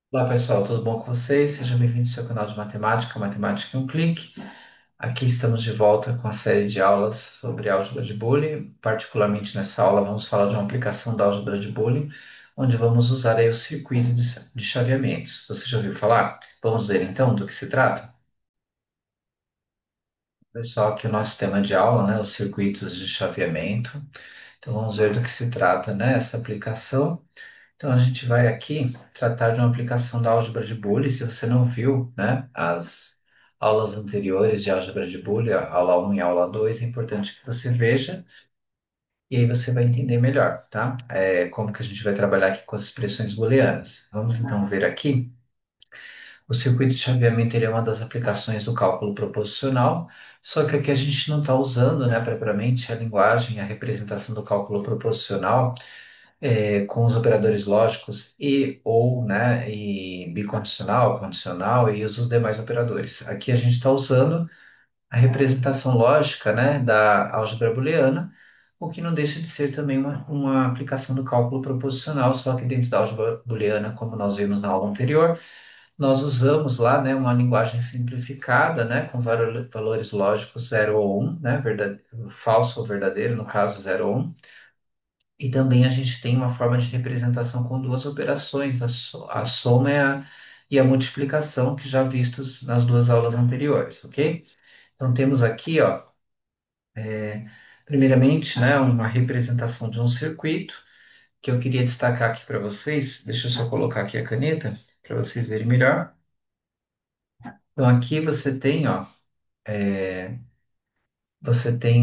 Olá pessoal, tudo bom com vocês? Sejam bem-vindos ao seu canal de matemática, Matemática em um Clique. Aqui estamos de volta com a série de aulas sobre álgebra de Boolean. Particularmente nessa aula vamos falar de uma aplicação da álgebra de Boolean, onde vamos usar aí o circuito de chaveamentos. Você já ouviu falar? Vamos ver então do que se trata? Pessoal, aqui o nosso tema de aula, né, os circuitos de chaveamento. Então vamos ver do que se trata, né, essa aplicação. Então, a gente vai aqui tratar de uma aplicação da álgebra de Boole. Se você não viu, né, as aulas anteriores de álgebra de Boole, a aula um e a aula 2, é importante que você veja e aí você vai entender melhor, tá? Como que a gente vai trabalhar aqui com as expressões booleanas. Vamos então ver aqui. O circuito de chaveamento ele é uma das aplicações do cálculo proposicional, só que aqui a gente não está usando, né, propriamente a linguagem, a representação do cálculo proposicional com os operadores lógicos e ou, né, e bicondicional, condicional e os demais operadores. Aqui a gente está usando a representação lógica, né, da álgebra booleana, o que não deixa de ser também uma aplicação do cálculo proposicional, só que dentro da álgebra booleana, como nós vimos na aula anterior, nós usamos lá, né, uma linguagem simplificada, né, com valores lógicos zero ou 1, né, falso ou verdadeiro, no caso zero ou 1. E também a gente tem uma forma de representação com duas operações, a soma e a multiplicação, que já vistos nas duas aulas anteriores, ok? Então temos aqui, ó, primeiramente, né, uma representação de um circuito, que eu queria destacar aqui para vocês. Deixa eu só colocar aqui a caneta, para vocês verem melhor. Então aqui você tem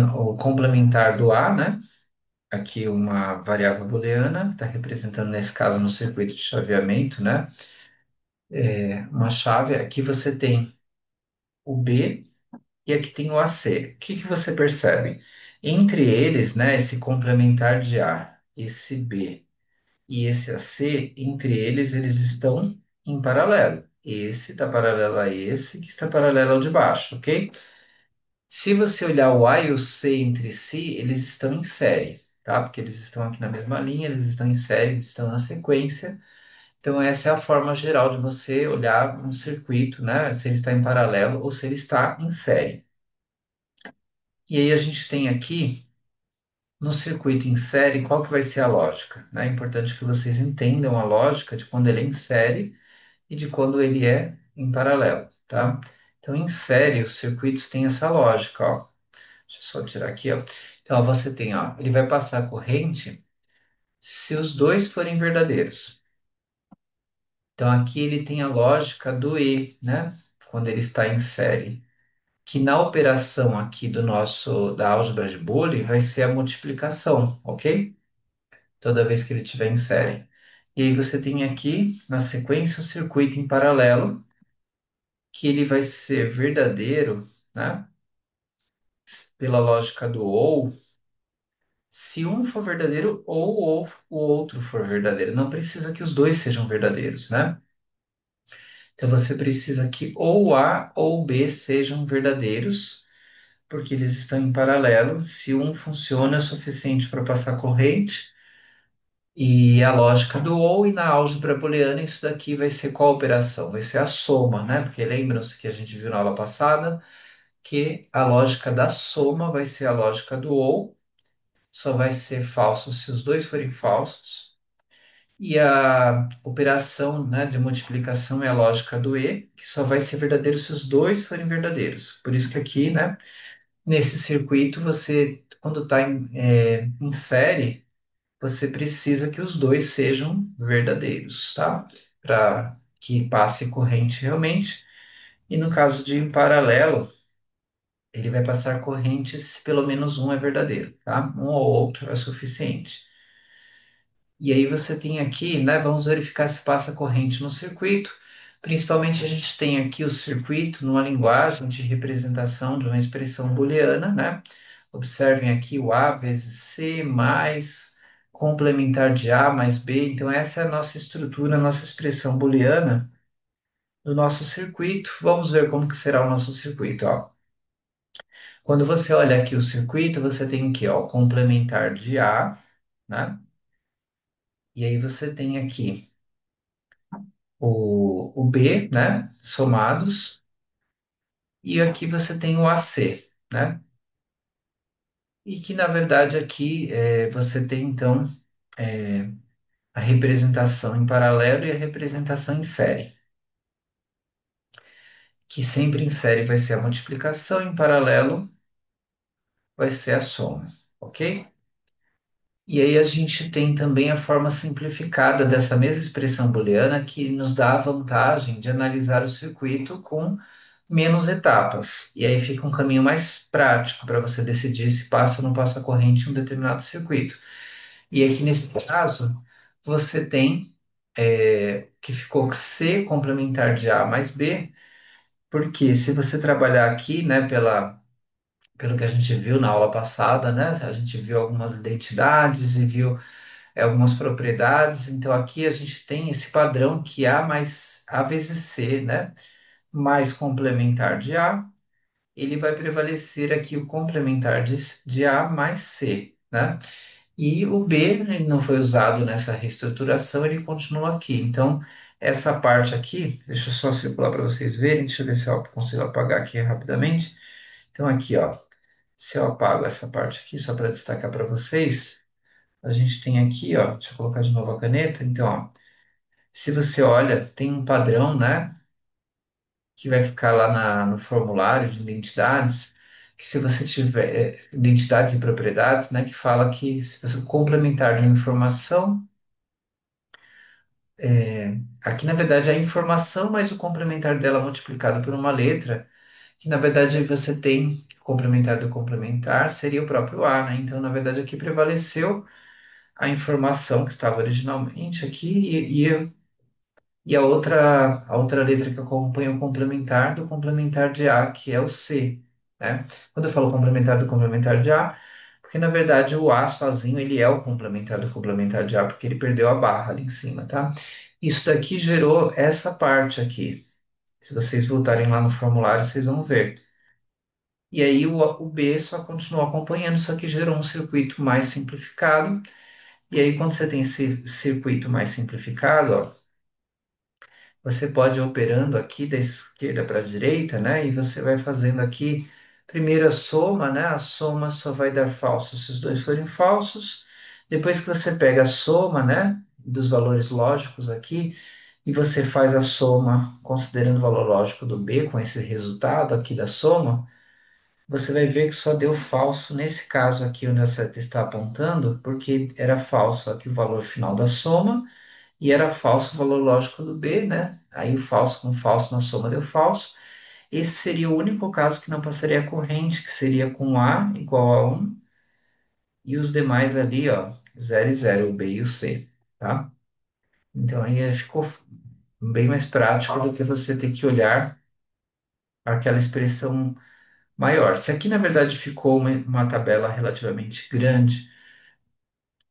o complementar do A, né? Aqui uma variável booleana, que está representando, nesse caso, no circuito de chaveamento, né? Uma chave. Aqui você tem o B e aqui tem o AC. O que que você percebe? Entre eles, né, esse complementar de A, esse B e esse AC, entre eles estão em paralelo. Esse está paralelo a esse, que está paralelo ao de baixo, ok? Se você olhar o A e o C entre si, eles estão em série, tá? Porque eles estão aqui na mesma linha, eles estão em série, eles estão na sequência. Então, essa é a forma geral de você olhar um circuito, né? Se ele está em paralelo ou se ele está em série. E aí a gente tem aqui, no circuito em série, qual que vai ser a lógica, né? É importante que vocês entendam a lógica de quando ele é em série e de quando ele é em paralelo, tá? Então, em série, os circuitos têm essa lógica, ó. Deixa eu só tirar aqui, ó. Então, ó, você tem, ó, ele vai passar a corrente se os dois forem verdadeiros. Então, aqui ele tem a lógica do e, né? Quando ele está em série, que na operação aqui da álgebra de Boole vai ser a multiplicação, ok? Toda vez que ele estiver em série. E aí você tem aqui, na sequência, o circuito em paralelo, que ele vai ser verdadeiro, né? Pela lógica do ou, se um for verdadeiro ou o outro for verdadeiro. Não precisa que os dois sejam verdadeiros, né? Então você precisa que ou A ou B sejam verdadeiros, porque eles estão em paralelo. Se um funciona é suficiente para passar corrente, e a lógica do ou, e na álgebra booleana, isso daqui vai ser qual operação? Vai ser a soma, né? Porque lembram-se que a gente viu na aula passada que a lógica da soma vai ser a lógica do ou, só vai ser falso se os dois forem falsos. E a operação, né, de multiplicação é a lógica do e, que só vai ser verdadeiro se os dois forem verdadeiros. Por isso que aqui, né, nesse circuito, você, quando está em série, você precisa que os dois sejam verdadeiros, tá? Para que passe corrente realmente. E no caso de em paralelo, ele vai passar corrente se pelo menos um é verdadeiro, tá? Um ou outro é suficiente. E aí você tem aqui, né? Vamos verificar se passa corrente no circuito. Principalmente a gente tem aqui o circuito numa linguagem de representação de uma expressão booleana, né? Observem aqui o A vezes C mais complementar de A mais B. Então essa é a nossa estrutura, a nossa expressão booleana do nosso circuito. Vamos ver como que será o nosso circuito, ó. Quando você olha aqui o circuito, você tem o quê, ó? O complementar de A, né? E aí você tem aqui o B, né? Somados, e aqui você tem o AC, né? E que na verdade aqui você tem então a representação em paralelo e a representação em série, que sempre em série vai ser a multiplicação, em paralelo vai ser a soma, ok? E aí a gente tem também a forma simplificada dessa mesma expressão booleana que nos dá a vantagem de analisar o circuito com menos etapas. E aí fica um caminho mais prático para você decidir se passa ou não passa corrente em um determinado circuito. E aqui nesse caso, você tem que ficou C complementar de A mais B, porque se você trabalhar aqui, né, pelo que a gente viu na aula passada, né, a gente viu algumas identidades e viu algumas propriedades. Então aqui a gente tem esse padrão que A mais A vezes C, né, mais complementar de A, ele vai prevalecer aqui o complementar de A mais C, né? E o B ele não foi usado nessa reestruturação, ele continua aqui. Então, essa parte aqui, deixa eu só circular para vocês verem, deixa eu ver se eu consigo apagar aqui rapidamente. Então, aqui, ó, se eu apago essa parte aqui, só para destacar para vocês, a gente tem aqui, ó, deixa eu colocar de novo a caneta. Então, ó, se você olha, tem um padrão, né, que vai ficar lá no formulário de identidades, que se você tiver identidades e propriedades, né, que fala que se você complementar de uma informação, aqui na verdade é a informação mais o complementar dela multiplicado por uma letra, que na verdade você tem complementar do complementar seria o próprio A, né? Então, na verdade, aqui prevaleceu a informação que estava originalmente aqui e a outra letra que acompanha o complementar do complementar de A, que é o C, né? Quando eu falo complementar do complementar de A, porque na verdade o A sozinho ele é o complementar do complementar de A, porque ele perdeu a barra ali em cima, tá? Isso daqui gerou essa parte aqui. Se vocês voltarem lá no formulário, vocês vão ver. E aí o B só continuou acompanhando, só que gerou um circuito mais simplificado. E aí quando você tem esse circuito mais simplificado, ó, você pode ir operando aqui da esquerda para a direita, né? E você vai fazendo aqui primeiro a soma, né? A soma só vai dar falso se os dois forem falsos. Depois que você pega a soma, né? Dos valores lógicos aqui, e você faz a soma considerando o valor lógico do B com esse resultado aqui da soma, você vai ver que só deu falso nesse caso aqui onde a seta está apontando, porque era falso aqui o valor final da soma e era falso o valor lógico do B, né? Aí o falso com falso na soma deu falso. Esse seria o único caso que não passaria a corrente, que seria com A igual a 1 e os demais ali, ó, 0 e 0, o B e o C, tá? Então aí ficou bem mais prático do que você ter que olhar aquela expressão maior. Se aqui na verdade ficou uma tabela relativamente grande,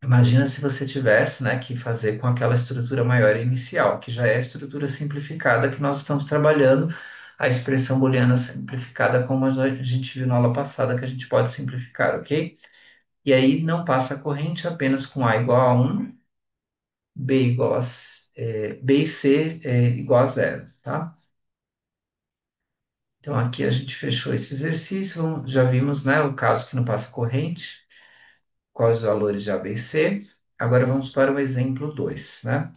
imagina se você tivesse, né, que fazer com aquela estrutura maior inicial, que já é a estrutura simplificada que nós estamos trabalhando, a expressão booleana simplificada, como a gente viu na aula passada, que a gente pode simplificar, ok? E aí não passa a corrente apenas com A igual a 1, B e C igual a 0, tá? Então aqui a gente fechou esse exercício, já vimos, né, o caso que não passa corrente, quais os valores de A, B e C. Agora vamos para o exemplo 2, né?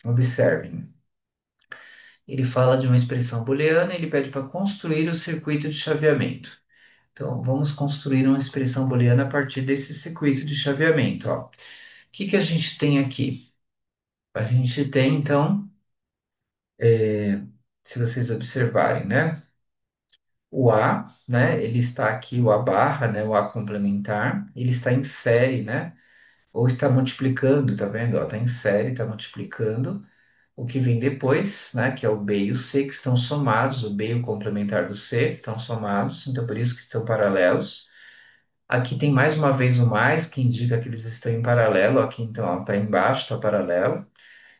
Observem. Ele fala de uma expressão booleana e ele pede para construir o circuito de chaveamento. Então, vamos construir uma expressão booleana a partir desse circuito de chaveamento, ó. O que que a gente tem aqui? A gente tem, então, se vocês observarem, né? O A, né? Ele está aqui, o A barra, né? O A complementar, ele está em série, né? Ou está multiplicando, tá vendo? Ó, está em série, está multiplicando o que vem depois, né, que é o B e o C, que estão somados, o B e o complementar do C estão somados, então por isso que estão paralelos. Aqui tem mais uma vez o mais, que indica que eles estão em paralelo, aqui então está embaixo, está paralelo.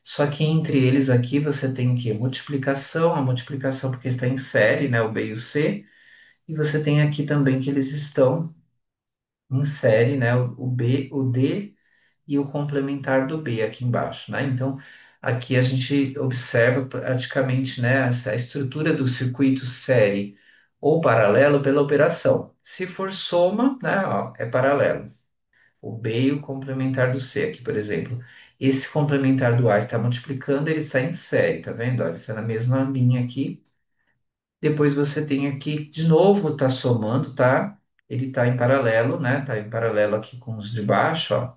Só que entre eles aqui você tem o quê? Multiplicação, a multiplicação porque está em série, né, o B e o C, e você tem aqui também que eles estão em série, né, o B, o D e o complementar do B aqui embaixo, né? Então, aqui a gente observa praticamente, né, a estrutura do circuito série ou paralelo pela operação. Se for soma, né, ó, é paralelo. O B e o complementar do C aqui, por exemplo. Esse complementar do A está multiplicando, ele está em série, tá vendo? Ó, ele está na mesma linha aqui. Depois você tem aqui, de novo, está somando, tá? Ele está em paralelo, né? Está em paralelo aqui com os de baixo, ó.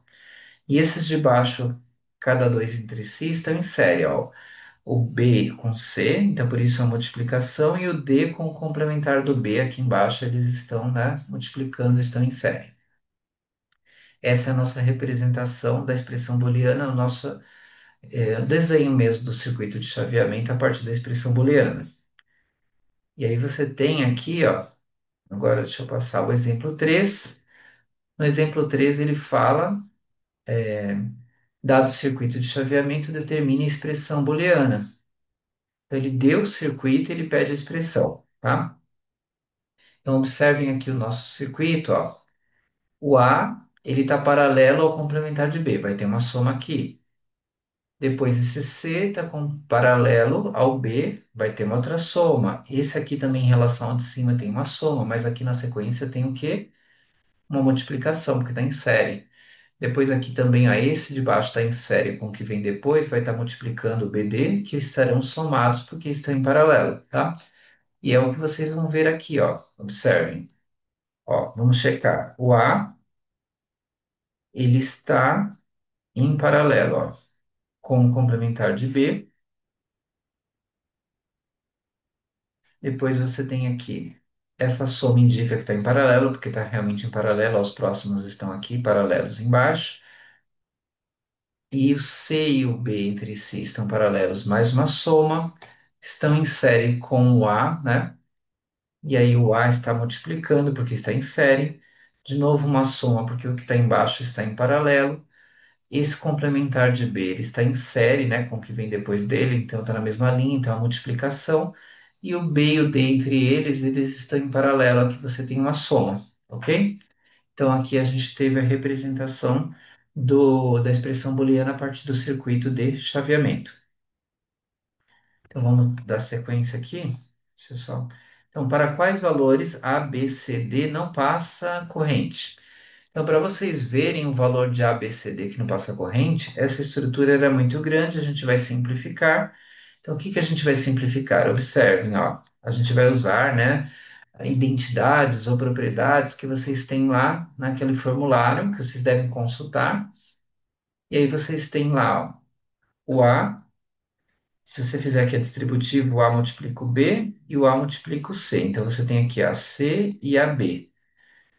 E esses de baixo, cada dois entre si, estão em série, ó. O B com C, então por isso a multiplicação, e o D com o complementar do B aqui embaixo, eles estão, né, multiplicando, estão em série. Essa é a nossa representação da expressão booleana, o nosso desenho mesmo do circuito de chaveamento a partir da expressão booleana. E aí você tem aqui, ó, agora deixa eu passar o exemplo 3. No exemplo 3 ele fala, dado o circuito de chaveamento, determine a expressão booleana. Então ele deu o circuito e ele pede a expressão, tá? Então observem aqui o nosso circuito, ó. O A, ele está paralelo ao complementar de B, vai ter uma soma aqui. Depois esse C está com paralelo ao B, vai ter uma outra soma. Esse aqui também em relação ao de cima tem uma soma, mas aqui na sequência tem o quê? Uma multiplicação, porque está em série. Depois aqui também, ó, esse de baixo está em série com o que vem depois, vai estar multiplicando o BD, que estarão somados porque estão em paralelo, tá? E é o que vocês vão ver aqui, ó. Observem. Ó, vamos checar. O A, ele está em paralelo, ó, com o complementar de B. Depois você tem aqui, essa soma indica que está em paralelo, porque está realmente em paralelo, os próximos estão aqui, paralelos embaixo. E o C e o B entre si estão paralelos, mais uma soma, estão em série com o A, né? E aí o A está multiplicando, porque está em série. De novo uma soma, porque o que está embaixo está em paralelo. Esse complementar de B, ele está em série, né, com o que vem depois dele, então está na mesma linha, então a multiplicação. E o B e o D entre eles, eles estão em paralelo, aqui você tem uma soma, ok? Então aqui a gente teve a representação da expressão booleana a partir do circuito de chaveamento. Então vamos dar sequência aqui. Deixa eu só. Então, para quais valores A, B, C, D não passa corrente? Então, para vocês verem o valor de A, B, C, D que não passa corrente, essa estrutura era muito grande, a gente vai simplificar. Então, o que que a gente vai simplificar? Observem, ó, a gente vai usar, né, identidades ou propriedades que vocês têm lá naquele formulário que vocês devem consultar. E aí vocês têm lá, ó, o A, se você fizer aqui a distributiva, o A multiplica o B e o A multiplica o C. Então, você tem aqui a C e a B.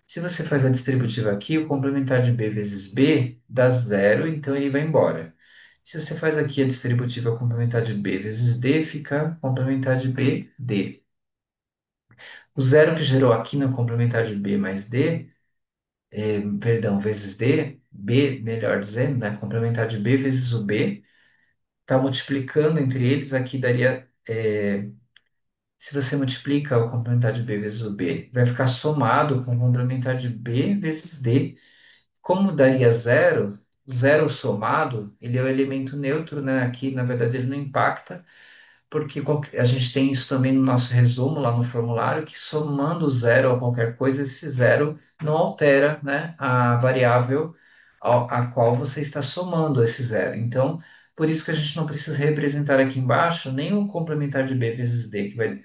Se você faz a distributiva aqui, o complementar de B vezes B dá zero, então ele vai embora. Se você faz aqui a distributiva complementar de B vezes D, fica complementar de B, D. O zero que gerou aqui no complementar de B mais D, perdão, vezes D, B, melhor dizendo, né, complementar de B vezes o B, está multiplicando entre eles, aqui daria, se você multiplica o complementar de B vezes o B, vai ficar somado com o complementar de B vezes D. Como daria zero, zero somado, ele é o elemento neutro, né? Aqui, na verdade, ele não impacta, porque a gente tem isso também no nosso resumo, lá no formulário, que somando zero a qualquer coisa, esse zero não altera, né, a variável a qual você está somando esse zero. Então, por isso que a gente não precisa representar aqui embaixo nem o complementar de b vezes d, que vai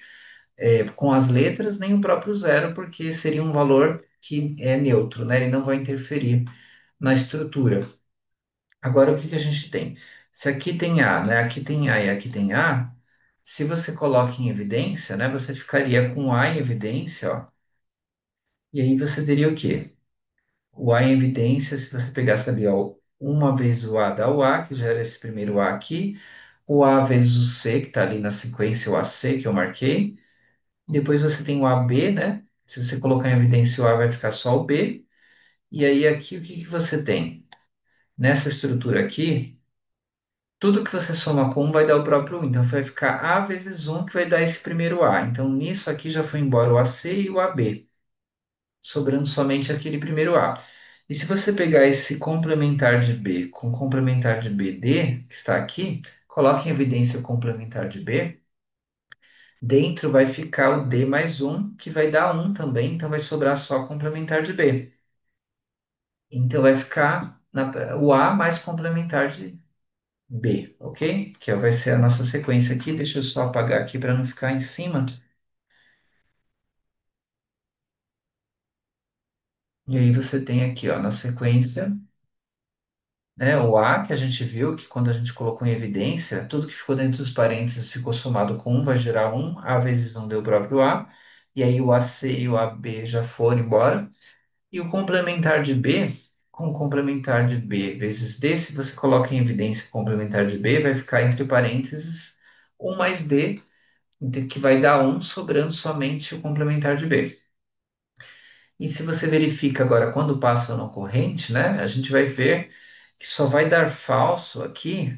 com as letras, nem o próprio zero, porque seria um valor que é neutro, né? Ele não vai interferir na estrutura. Agora, o que que a gente tem? Se aqui tem A, né? Aqui tem A e aqui tem A, se você coloca em evidência, né? Você ficaria com A em evidência, ó. E aí você teria o quê? O A em evidência, se você pegasse ali, ó, uma vez o A dá o A, que gera esse primeiro A aqui, o A vezes o C, que está ali na sequência, o AC que eu marquei. Depois você tem o AB, né? Se você colocar em evidência o A, vai ficar só o B. E aí aqui, o que que você tem? Nessa estrutura aqui, tudo que você soma com um vai dar o próprio um. Então, vai ficar A vezes um que vai dar esse primeiro A. Então, nisso aqui já foi embora o AC e o AB, sobrando somente aquele primeiro A. E se você pegar esse complementar de B com complementar de BD, que está aqui, coloca em evidência o complementar de B, dentro vai ficar o D mais um, que vai dar um também, então vai sobrar só complementar de B. Então vai ficar o A mais complementar de B, ok? Vai ser a nossa sequência aqui. Deixa eu só apagar aqui para não ficar em cima. E aí você tem aqui, ó, na sequência, né, o A que a gente viu que quando a gente colocou em evidência, tudo que ficou dentro dos parênteses ficou somado com um, vai gerar um, A vezes um deu o próprio A, e aí o AC e o AB já foram embora. E o complementar de B, com o complementar de B vezes D, se você coloca em evidência o complementar de B, vai ficar entre parênteses um mais D, que vai dar um, sobrando somente o complementar de B. E se você verifica agora quando passa no corrente, né, a gente vai ver que só vai dar falso aqui,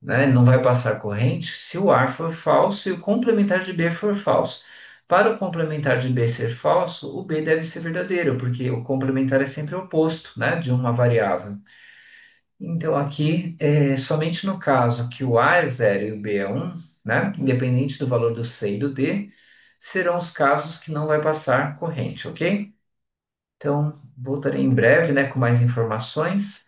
né, não vai passar corrente se o ar for falso e o complementar de B for falso. Para o complementar de B ser falso, o B deve ser verdadeiro, porque o complementar é sempre o oposto, né, de uma variável. Então aqui, somente no caso que o A é zero e o B é um, né, independente do valor do C e do D, serão os casos que não vai passar corrente, ok? Então, voltarei em breve, né, com mais informações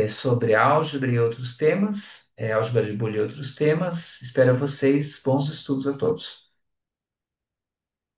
sobre álgebra e outros temas, álgebra de Boole e outros temas. Espero vocês, bons estudos a todos.